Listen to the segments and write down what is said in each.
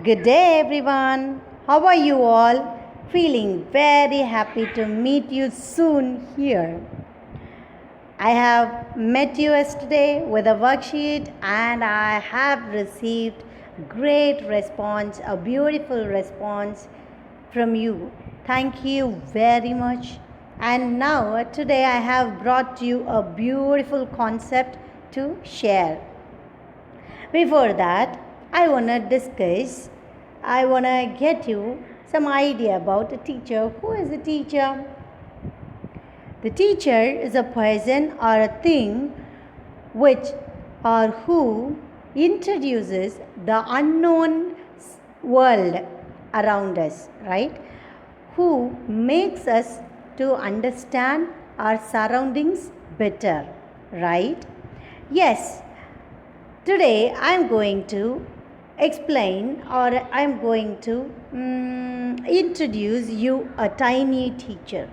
Good day, everyone. How are you all? Feeling very happy to meet you soon here. I have met you yesterday with a worksheet and I have received great response, a beautiful response from you. Thank you very much. And now today I have brought you a beautiful concept to share. Before that, I want to get you some idea about a teacher. Who is a teacher? The teacher is a person or a thing which or who introduces the unknown world around us, right? Who makes us to understand our surroundings better, right? Yes, today I'm going to explain or I'm going to introduce you a tiny teacher.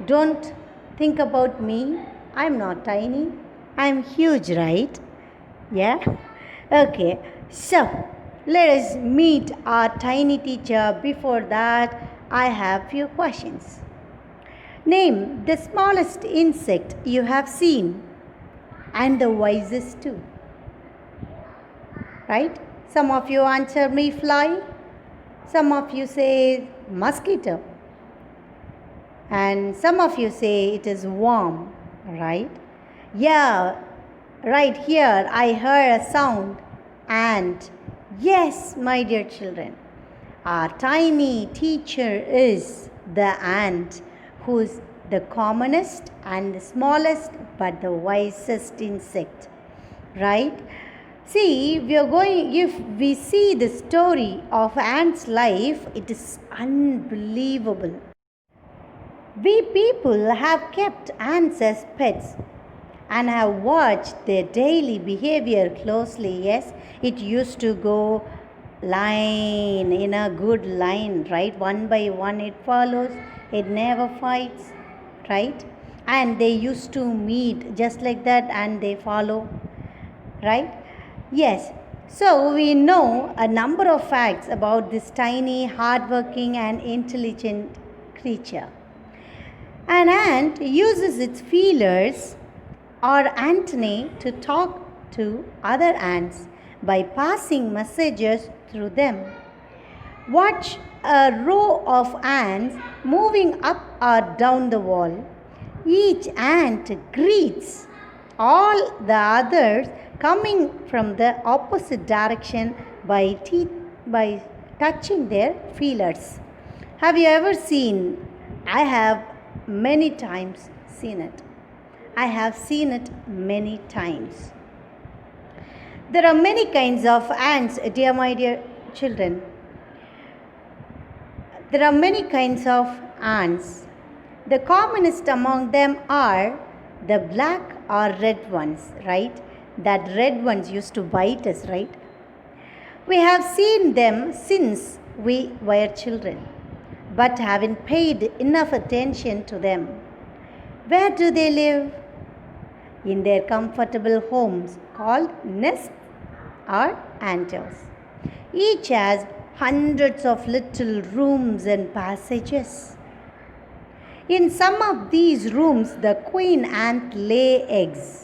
Don't think about me. I'm not tiny. I'm huge, right? Yeah? Okay. So, let us meet our tiny teacher. Before that, I have few questions. Name the smallest insect you have seen and the wisest too. Right? Some of you answer me fly. Some of you say mosquito. And some of you say it is worm, right? Yeah, right here I heard a sound. Ant. Yes, my dear children, our tiny teacher is the ant, who is the commonest and the smallest but the wisest insect, right? See, if we see the story of ant's life, it is unbelievable. We people have kept ants as pets and have watched their daily behavior closely. Yes, it used to go line in a good line, right? One by one it follows, it never fights, right? And they used to meet just like that and they follow, right? Yes, so we know a number of facts about this tiny, hardworking, and intelligent creature. An ant uses its feelers or antennae to talk to other ants by passing messages through them. Watch a row of ants moving up or down the wall. Each ant greets all the others coming from the opposite direction by touching their feelers. Have you ever seen? I have many times seen it. I have seen it many times. There are many kinds of ants, dear my dear children. There are many kinds of ants. The commonest among them are the black or red ones, right? That red ones used to bite us, right? We have seen them since we were children, but haven't paid enough attention to them. Where do they live? In their comfortable homes called nests or anthills. Each has hundreds of little rooms and passages. In some of these rooms, the queen ant lay eggs.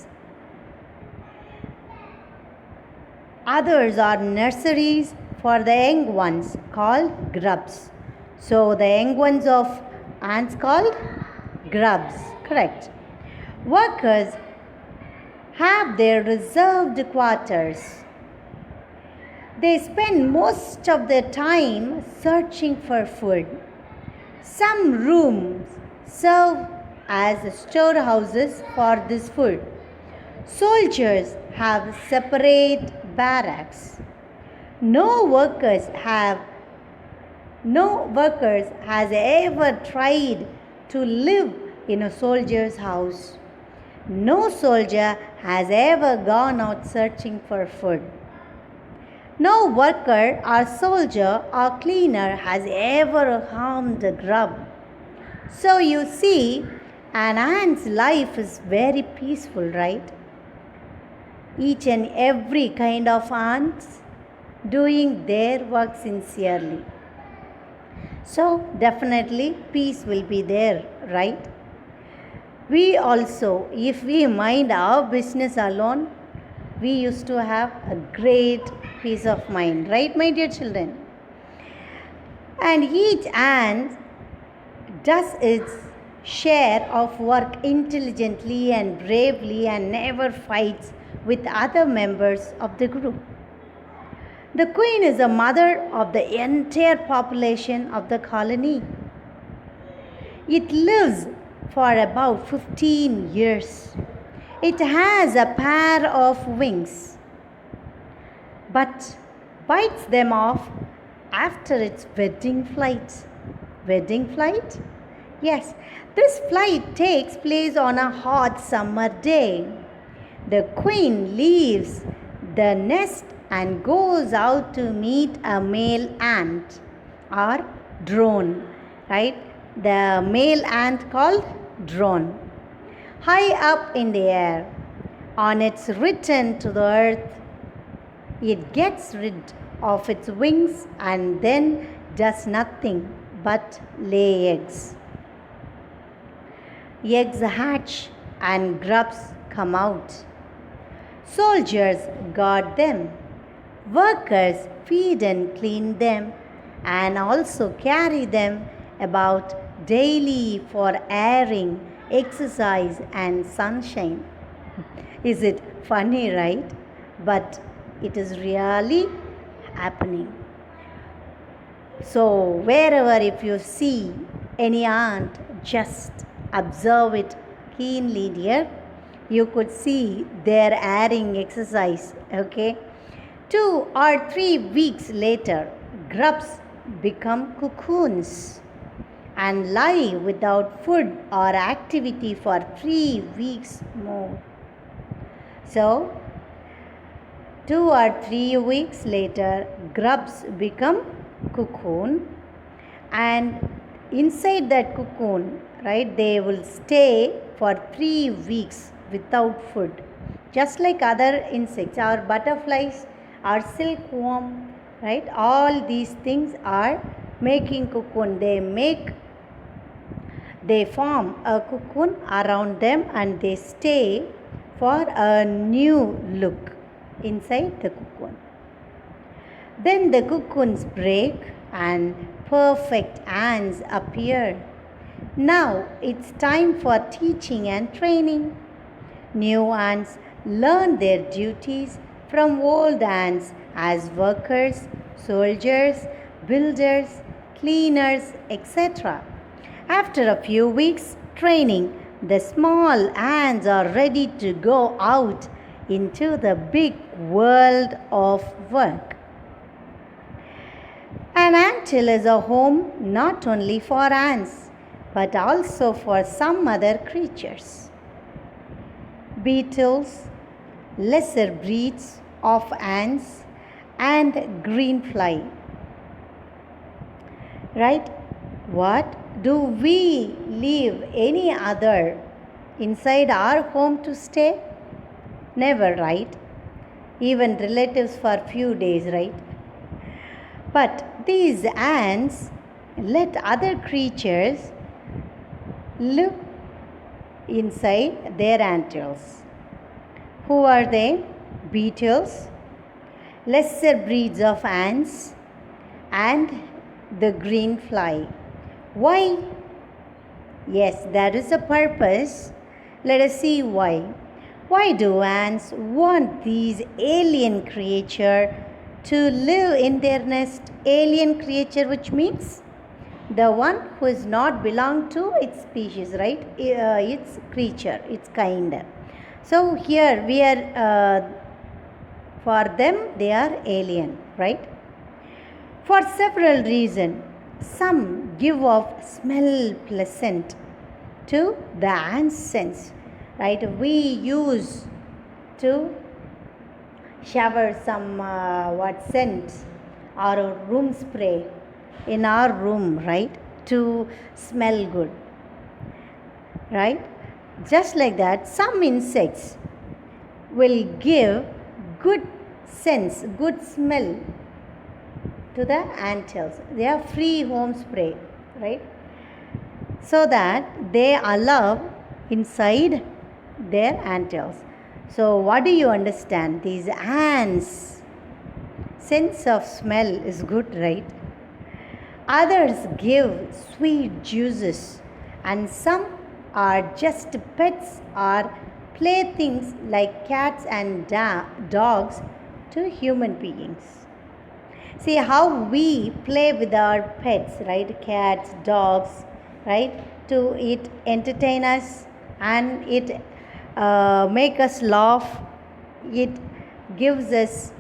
Others are nurseries for the young ones called grubs. So the young ones of ants called grubs, correct. Workers have their reserved quarters. They spend most of their time searching for food. Some rooms serve as storehouses for this food. Soldiers have separate barracks. No workers has ever tried to live in a soldier's house. No soldier has ever gone out searching for food. No worker or soldier or cleaner has ever harmed a grub. So you see, an ant's life is very peaceful, right? Each and every kind of ants doing their work sincerely. So, definitely, peace will be there, right? We also, if we mind our business alone, we used to have a great peace of mind, right, my dear children? And each ant does its share of work intelligently and bravely and never fights with other members of the group. The queen is the mother of the entire population of the colony. It lives for about 15 years. It has a pair of wings, but bites them off after its wedding flight. Wedding flight? Yes, this flight takes place on a hot summer day. The queen leaves the nest and goes out to meet a male ant or drone, right? The male ant called drone. High up in the air, on its return to the earth, it gets rid of its wings and then does nothing but lay eggs. Eggs hatch and grubs come out. Soldiers guard them. Workers feed and clean them and also carry them about daily for airing, exercise, and sunshine. Is it funny, right? But it is really happening. So, wherever if you see any ant, just observe it keenly, dear. You could see their airing exercise, okay? 2 or 3 weeks later, grubs become cocoons and lie without food or activity for 3 weeks more. So, 2 or 3 weeks later, grubs become cocoon, and inside that cocoon, right, they will stay for 3 weeks without food. Just like other insects, our butterflies, our silkworm, right, all these things are making cocoon. They form a cocoon around them and they stay for a new look inside the cocoon. Then the cocoons break and perfect ants appear. Now it's time for teaching and training. New ants learn their duties from old ants as workers, soldiers, builders, cleaners, etc. After a few weeks training, the small ants are ready to go out into the big world of work. An anthill is a home not only for ants but also for some other creatures. Beetles, lesser breeds of ants, and greenfly. Right? What? Do we leave any other inside our home to stay? Never, right? Even relatives for few days, right? But these ants let other creatures live inside their anthills. Who are they? Beetles, lesser breeds of ants, and the greenfly. Why? Yes, there is a purpose. Let us see why. Why do ants want these alien creatures to live in their nest? Alien creature, which means the one who is not belong to its species, right? Its creature, its kind. So here we are, for them they are alien, right? For several reasons. Some give off smell pleasant to the ant's sense, right? We use to shower some scents or room spray in our room, right, to smell good, right? Just like that, some insects will give good sense, good smell to the anthill. They are free home spray, right? So that they allow inside their anthills. So what do you understand? These ants, sense of smell is good, right? Others give sweet juices, and some are just pets or playthings like cats and dogs to human beings. See how we play with our pets, right? Cats, dogs, right? To it entertain us and it make us laugh. It gives us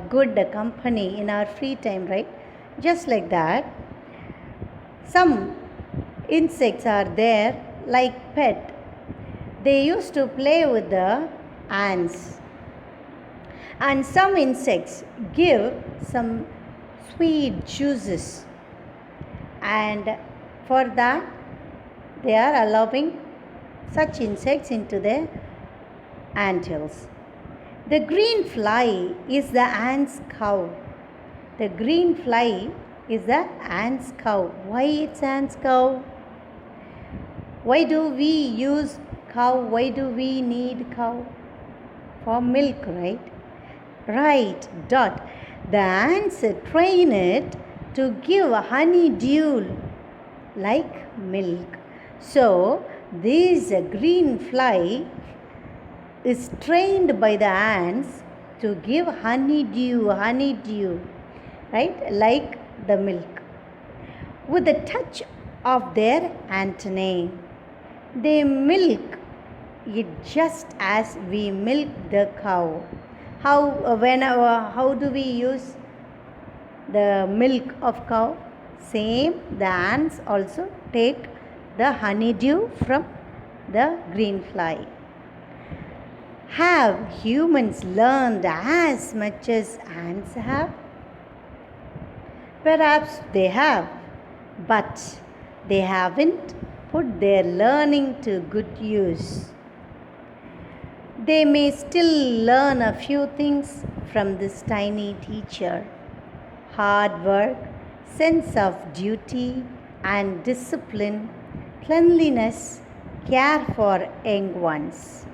good company in our free time, right? Just like that, some insects are there like pet. They used to play with the ants. And some insects give some sweet juices, and for that they are allowing such insects into their anthills. The green fly is the ant's cow. The green fly is the ant's cow. Why it's ant's cow? Why do we use cow? Why do we need cow? For milk, right? Right, Dot. The ants train it to give honeydew like milk. So, this green fly is trained by the ants to give honeydew, right? Like the milk. With the touch of their antennae, they milk it just as we milk the cow. How do we use the milk of cow? Same, the ants also take the honeydew from the green fly. Have humans learned as much as ants have? Perhaps they have, but they haven't put their learning to good use. They may still learn a few things from this tiny teacher. Hard work, sense of duty and discipline, cleanliness, care for young ones,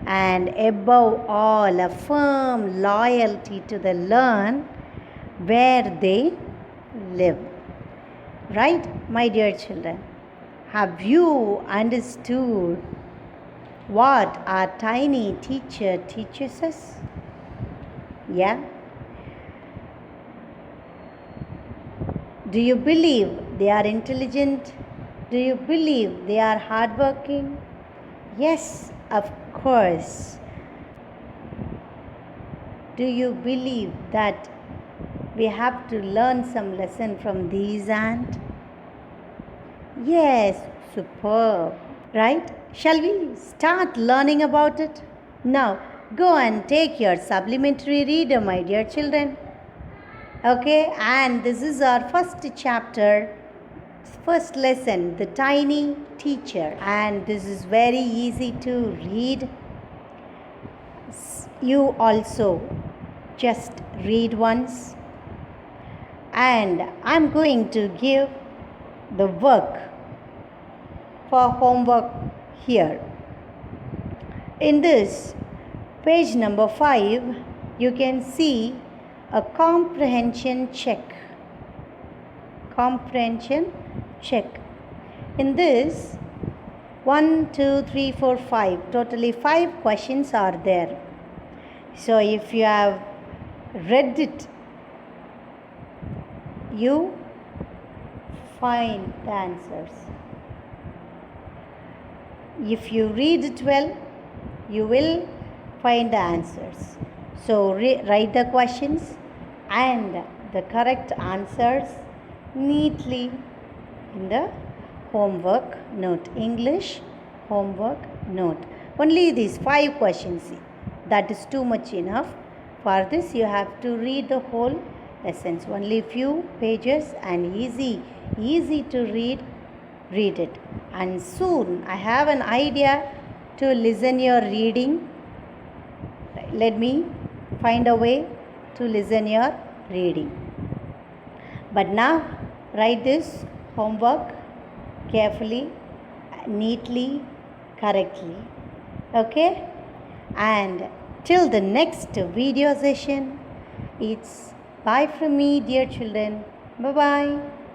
and above all, a firm loyalty to the land where they live. Right, my dear children? Have you understood what our tiny teacher teaches us? Yeah? Do you believe they are intelligent? Do you believe they are hardworking? Yes, of course. Do you believe that we have to learn some lesson from these ants? Yes, superb. Right? Shall we start learning about it? Now, go and take your supplementary reader, my dear children. Okay, and this is our first chapter, first lesson, the tiny teacher. And this is very easy to read. You also just read once. And I'm going to give the work for homework here. In this page number 5, you can see a comprehension check. Comprehension check. In this 1, 2, 3, 4, 5, totally 5 questions are there. So if you have read it, you find the answers. If you read it well, you will find the answers. So write the questions and the correct answers neatly in the homework note. English homework note. Only these 5 questions. That is too much enough. For this you have to read the whole lessons. Only few pages and easy to read it. And soon I have an idea to listen your reading. Let me find a way to listen your reading. But now write this homework carefully, neatly, correctly. Okay? And till the next video session, it's bye from me, dear children. Bye bye.